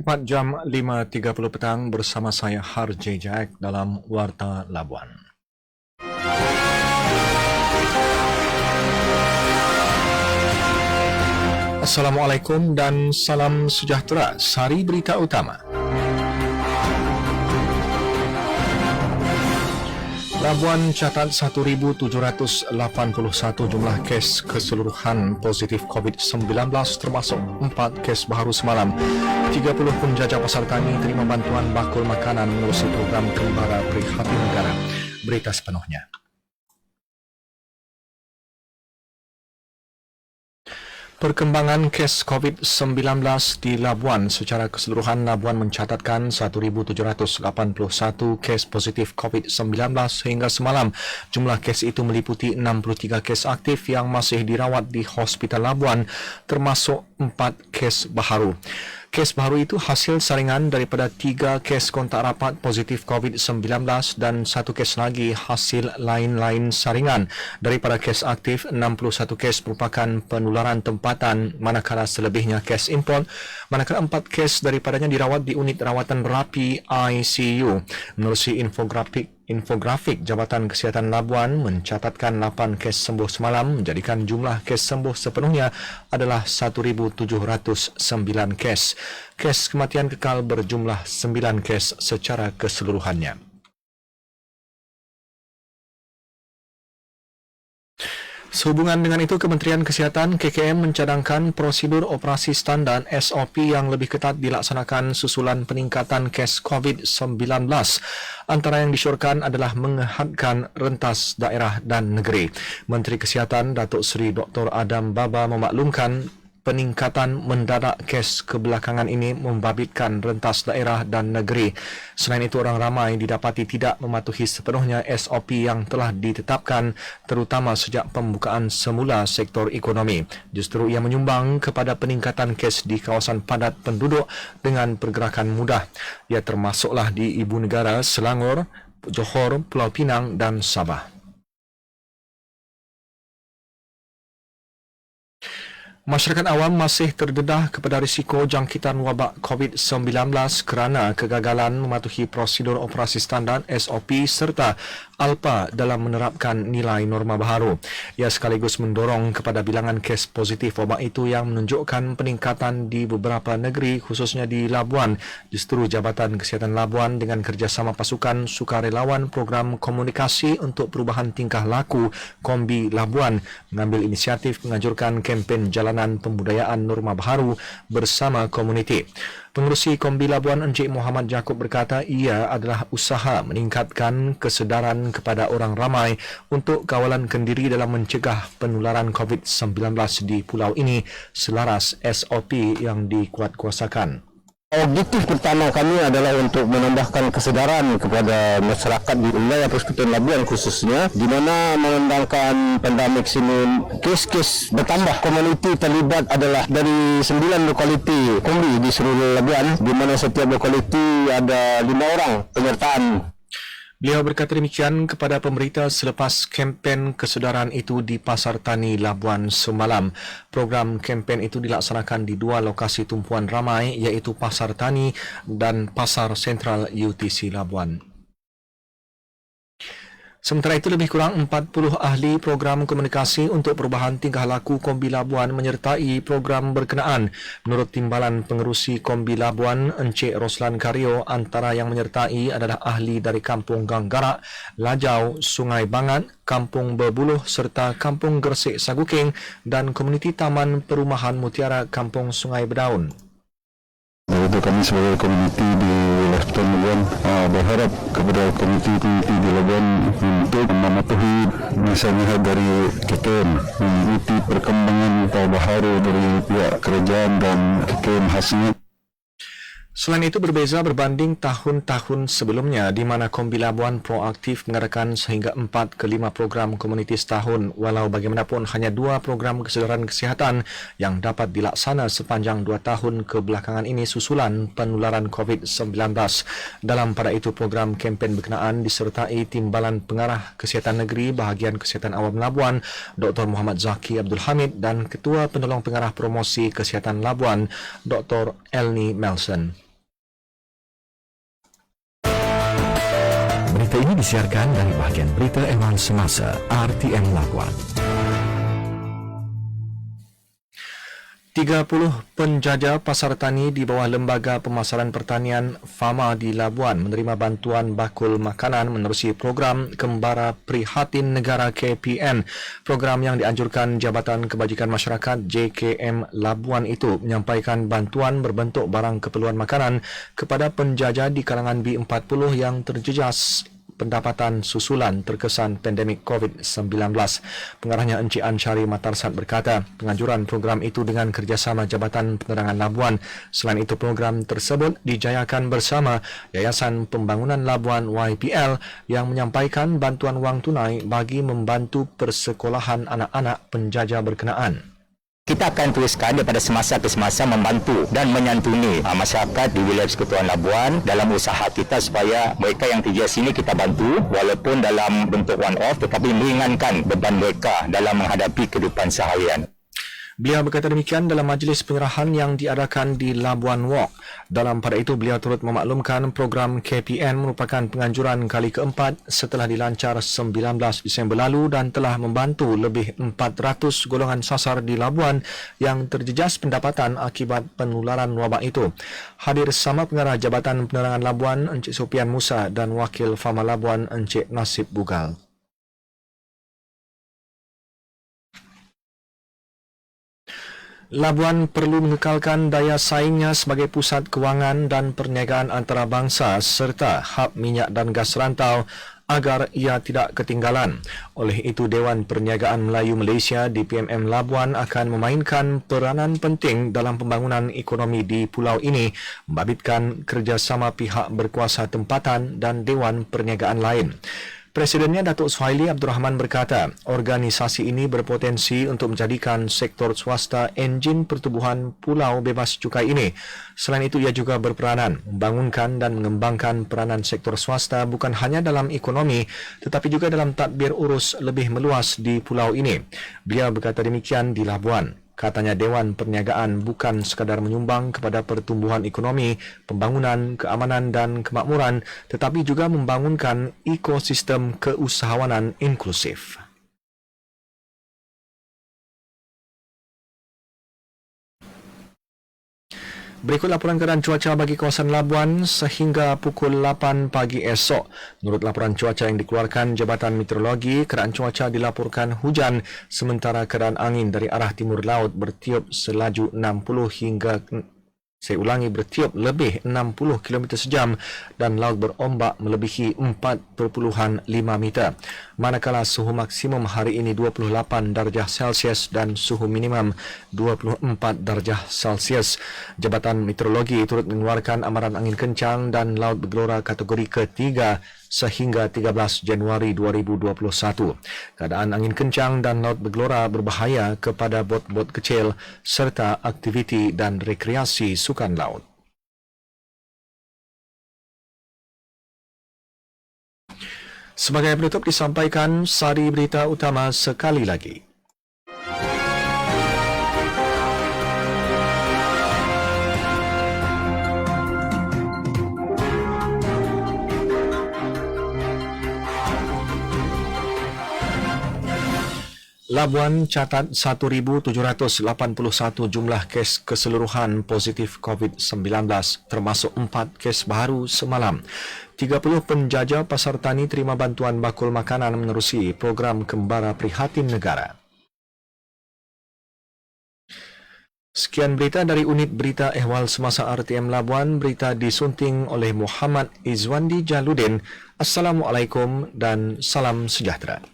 4 jam 5.30 petang bersama saya Harjay Jack dalam Warta Labuan. Assalamualaikum dan salam sejahtera. Sari berita utama. Labuan catat 1,781 jumlah kes keseluruhan positif COVID-19 termasuk 4 kes baru semalam. 30 penjajah pasar tani terima bantuan bakul makanan menerusi program Kembara Prihatin Negara. Berita sepenuhnya. Perkembangan kes COVID-19 di Labuan. Secara keseluruhan, Labuan mencatatkan 1,781 kes positif COVID-19 hingga semalam. Jumlah kes itu meliputi 63 kes aktif yang masih dirawat di Hospital Labuan, termasuk 4 kes baharu. Kes baru itu hasil saringan daripada 3 kes kontak rapat positif COVID-19 dan 1 kes lagi hasil lain-lain saringan. Daripada kes aktif, 61 kes merupakan penularan tempatan, manakala selebihnya kes import, manakala 4 kes daripadanya dirawat di unit rawatan rapi ICU. Menerusi infografik Jabatan Kesihatan Labuan mencatatkan 8 kes sembuh semalam, menjadikan jumlah kes sembuh sepenuhnya adalah 1,709 kes. Kes kematian kekal berjumlah 9 kes secara keseluruhannya. Sehubungan dengan itu, Kementerian Kesihatan KKM mencadangkan prosedur operasi standar SOP yang lebih ketat dilaksanakan susulan peningkatan kes COVID-19. Antara yang disyorkan adalah menghadkan rentas daerah dan negeri. Menteri Kesihatan Datuk Seri Dr. Adam Baba memaklumkan peningkatan mendadak kes kebelakangan ini membabitkan rentas daerah dan negeri. Selain itu, orang ramai didapati tidak mematuhi sepenuhnya SOP yang telah ditetapkan, terutama sejak pembukaan semula sektor ekonomi. Justru ia menyumbang kepada peningkatan kes di kawasan padat penduduk dengan pergerakan mudah. Ia termasuklah di Ibu Negara, Selangor, Johor, Pulau Pinang dan Sabah. Masyarakat awam masih terdedah kepada risiko jangkitan wabak COVID-19 kerana kegagalan mematuhi prosedur operasi standard SOP serta ALPA dalam menerapkan nilai norma baharu. Ia sekaligus mendorong kepada bilangan kes positif wabak itu yang menunjukkan peningkatan di beberapa negeri, khususnya di Labuan. Justru Jabatan Kesihatan Labuan dengan kerjasama pasukan sukarelawan program komunikasi untuk perubahan tingkah laku Kombi Labuan mengambil inisiatif menganjurkan kempen jalanan pembudayaan norma baharu bersama komuniti. Pengerusi Kombi Labuan Encik Muhammad Yaakob berkata ia adalah usaha meningkatkan kesedaran kepada orang ramai untuk kawalan kendiri dalam mencegah penularan COVID-19 di pulau ini selaras SOP yang dikuatkuasakan. Objektif pertama kami adalah untuk menambahkan kesedaran kepada masyarakat di wilayah Persekutuan Labuan khususnya, di mana mengandalkan pandemik ini kes-kes bertambah. Komuniti terlibat adalah dari 9 lokaliti kombi di seluruh Labuan, di mana setiap lokaliti ada 5 orang penyertaan. Beliau berkata demikian kepada pemberita selepas kempen kesedaran itu di Pasar Tani Labuan semalam. Program kempen itu dilaksanakan di 2 lokasi tumpuan ramai, iaitu Pasar Tani dan Pasar Sentral UTC Labuan. Sementara itu, lebih kurang 40 ahli program komunikasi untuk perubahan tingkah laku Kombi Labuan menyertai program berkenaan. Menurut Timbalan Pengerusi Kombi Labuan, Encik Roslan Karyo, antara yang menyertai adalah ahli dari Kampung Ganggarak, Lajau, Sungai Bangat, Kampung Berbuluh serta Kampung Gersik Saguking dan komuniti Taman Perumahan Mutiara Kampung Sungai Berdaun. Itu kami sebagai komuniti di Persekutuan Labuan berharap kepada komuniti di Labuan untuk mematuhi nasihat dari KKM, mengikuti perkembangan baharu dari pihak kerajaan dan KKM khasnya. Selain itu, berbeza berbanding tahun-tahun sebelumnya di mana Kombi Labuan proaktif mengadakan sehingga 4 ke 5 program komuniti setahun, walau bagaimanapun hanya 2 program kesedaran kesihatan yang dapat dilaksana sepanjang 2 tahun kebelakangan ini susulan penularan COVID-19. Dalam pada itu, program kempen berkenaan disertai Timbalan Pengarah Kesihatan Negeri Bahagian Kesihatan Awam Labuan, Dr. Muhammad Zaki Abdul Hamid dan Ketua Penolong Pengarah Promosi Kesihatan Labuan, Dr. Elni Melson. Berita ini disiarkan dari bahagian berita Ehwal Semasa RTM Labuan. 30 penjaja pasar tani di bawah Lembaga Pemasaran Pertanian FAMA di Labuan menerima bantuan bakul makanan menerusi program Kembara Prihatin Negara KPN. Program yang dianjurkan Jabatan Kebajikan Masyarakat JKM Labuan itu menyampaikan bantuan berbentuk barang keperluan makanan kepada penjaja di kalangan B40 yang terjejas pendapatan susulan terkesan pandemik COVID-19. Pengarahnya Encik Ansyari Matarsat berkata, penganjuran program itu dengan kerjasama Jabatan Penerangan Labuan. Selain itu, program tersebut dijayakan bersama Yayasan Pembangunan Labuan YPL yang menyampaikan bantuan wang tunai bagi membantu persekolahan anak-anak penjaja berkenaan. Kita akan teruskan daripada semasa ke semasa membantu dan menyantuni masyarakat di wilayah Persekutuan Labuan dalam usaha kita supaya mereka yang terjejas ini kita bantu walaupun dalam bentuk one-off tetapi meringankan beban mereka dalam menghadapi kehidupan seharian. Beliau berkata demikian dalam majlis penyerahan yang diadakan di Labuan Walk. Dalam pada itu, beliau turut memaklumkan program KPN merupakan penganjuran kali keempat setelah dilancar 19 Disember lalu dan telah membantu lebih 400 golongan sasar di Labuan yang terjejas pendapatan akibat penularan wabak itu. Hadir sama pengarah Jabatan Penerangan Labuan Encik Sopian Musa dan Wakil Fama Labuan Encik Nasib Bugal. Labuan perlu mengekalkan daya saingnya sebagai pusat kewangan dan perniagaan antarabangsa serta hub minyak dan gas rantau agar ia tidak ketinggalan. Oleh itu, Dewan Perniagaan Melayu Malaysia DPMM Labuan akan memainkan peranan penting dalam pembangunan ekonomi di pulau ini, membabitkan kerjasama pihak berkuasa tempatan dan Dewan Perniagaan lain. Presidennya Datuk Suhaili Abdul Rahman berkata, organisasi ini berpotensi untuk menjadikan sektor swasta enjin pertubuhan pulau bebas cukai ini. Selain itu, ia juga berperanan membangunkan dan mengembangkan peranan sektor swasta bukan hanya dalam ekonomi tetapi juga dalam tadbir urus lebih meluas di pulau ini. Beliau berkata demikian di Labuan. Katanya Dewan Perniagaan bukan sekadar menyumbang kepada pertumbuhan ekonomi, pembangunan, keamanan dan kemakmuran tetapi juga membangunkan ekosistem keusahawanan inklusif. Berikut laporan keadaan cuaca bagi kawasan Labuan sehingga pukul 8 pagi esok. Menurut laporan cuaca yang dikeluarkan Jabatan Meteorologi, keadaan cuaca dilaporkan hujan sementara keadaan angin dari arah timur laut bertiup selaju bertiup lebih 60 km sejam dan laut berombak melebihi 4.5 meter. Manakala suhu maksimum hari ini 28 darjah Celsius dan suhu minimum 24 darjah Celsius. Jabatan Meteorologi turut mengeluarkan amaran angin kencang dan laut bergelora kategori ketiga sehingga 13 Januari 2021. Keadaan angin kencang dan laut bergelora berbahaya kepada bot-bot kecil serta aktiviti dan rekreasi sukan laut. Sebagai penutup disampaikan sari berita utama sekali lagi. Labuan catat 1,781 jumlah kes keseluruhan positif COVID-19 termasuk 4 kes baru semalam. 30 penjajah pasar tani terima bantuan bakul makanan menerusi program Kembara Prihatin Negara. Sekian berita dari unit berita Ehwal Semasa RTM Labuan. Berita disunting oleh Muhammad Izwandi Jaludin. Assalamualaikum dan salam sejahtera.